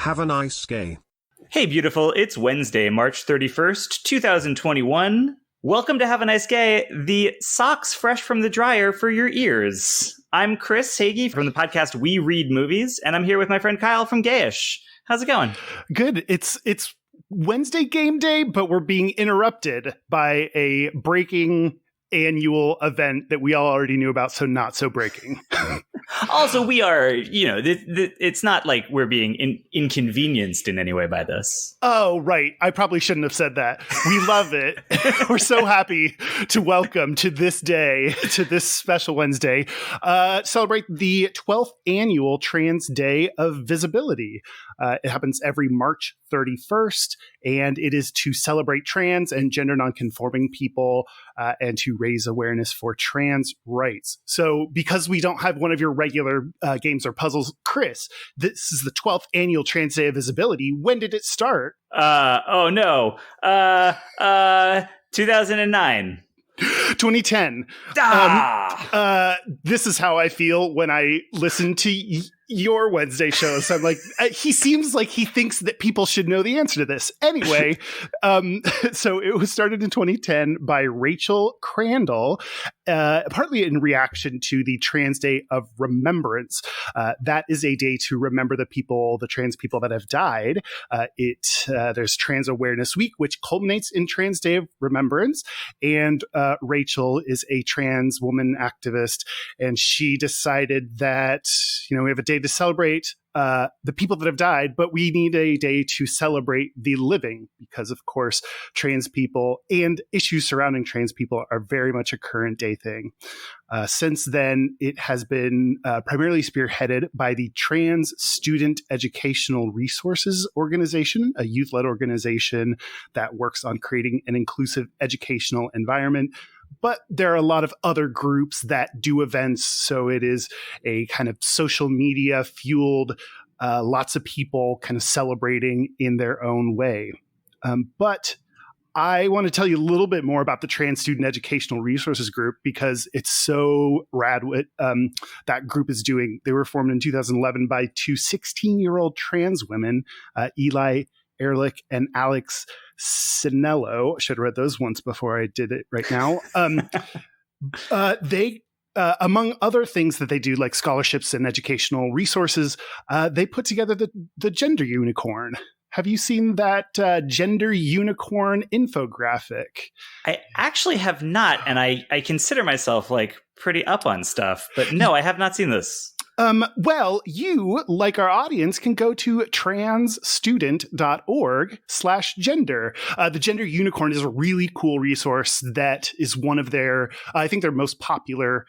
Have a nice gay. Hey, beautiful. It's Wednesday, March 31st, 2021. Welcome to Have a Nice Gay, the socks fresh from the dryer for your ears. I'm Chris Hagee from the podcast We Read Movies, and I'm here with my friend Kyle from Gayish. How's it going? Good. It's Wednesday game day, but we're being interrupted by a breaking annual event that we all already knew about, so not so breaking. Also, we are, it's not like we're being inconvenienced in any way by this. Oh, right. I probably shouldn't have said that. We love it. We're so happy to welcome to this day, to this special Wednesday, celebrate the 12th annual Trans Day of Visibility. It happens every March 31st, and it is to celebrate trans and gender nonconforming people and to raise awareness for trans rights. So because we don't have one of your regular games or puzzles, Chris, this is the 12th annual Trans Day of Visibility. When did it start? 2009. 2010. This is how I feel when I listen to your Wednesday shows. I'm like, he seems like he thinks that people should know the answer to this. Anyway, so it was started in 2010 by Rachel Crandall, partly in reaction to the Trans Day of Remembrance. That is a day to remember the trans people that have died. There's Trans Awareness Week, which culminates in Trans Day of Remembrance. And Rachel is a trans woman activist, and she decided that, we have a day to celebrate the people that have died, but we need a day to celebrate the living because, of course, trans people and issues surrounding trans people are very much a current day thing. Since then, it has been primarily spearheaded by the Trans Student Educational Resources Organization, a youth-led organization that works on creating an inclusive educational environment. But there are a lot of other groups that do events, so it is a kind of social media fueled, lots of people kind of celebrating in their own way. But I want to tell you a little bit more about the Trans Student Educational Resources Group because it's so rad what that group is doing. They were formed in 2011 by two 16-year-old trans women, Eli Ehrlich and Alex Sinello. I should have read those once before I did it right now. They, among other things that they do, like scholarships and educational resources, they put together the Gender Unicorn. Have you seen that Gender Unicorn infographic? I actually have not, and I consider myself like pretty up on stuff, but no, I have not seen this. Well, you, like our audience, can go to transstudent.org/gender. The Gender Unicorn is a really cool resource that is one of their most popular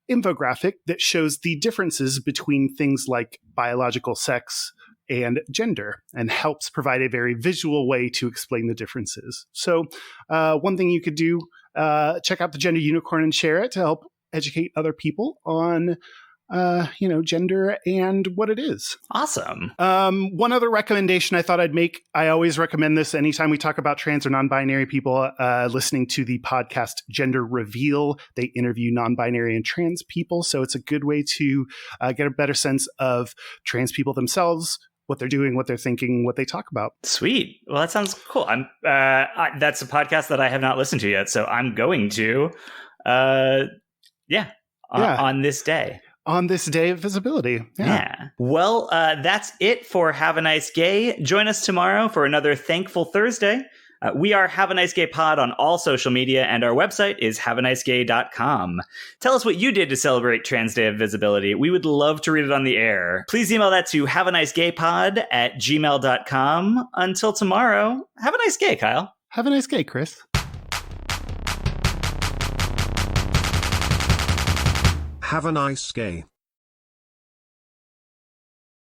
infographic that shows the differences between things like biological sex and gender and helps provide a very visual way to explain the differences. So one thing you could do, check out the Gender Unicorn and share it to help educate other people on gender and what it is. Awesome. One other recommendation I thought I'd make, I always recommend this anytime we talk about trans or non-binary people, listening to the podcast Gender Reveal. They interview non-binary and trans people. So it's a good way to get a better sense of trans people themselves, what they're doing, what they're thinking, what they talk about. Sweet. Well, that sounds cool. That's a podcast that I have not listened to yet. So I'm going to, on this day. On this day of visibility. Yeah. Well, that's it for Have a Nice Gay. Join us tomorrow for another Thankful Thursday. We are Have a Nice Gay Pod on all social media, and our website is haveanicegay.com. Tell us what you did to celebrate Trans Day of Visibility. We would love to read it on the air. Please email that to haveanicegaypod@gmail.com. Until tomorrow, have a nice gay, Kyle. Have a nice gay, Chris. Have a nice gay.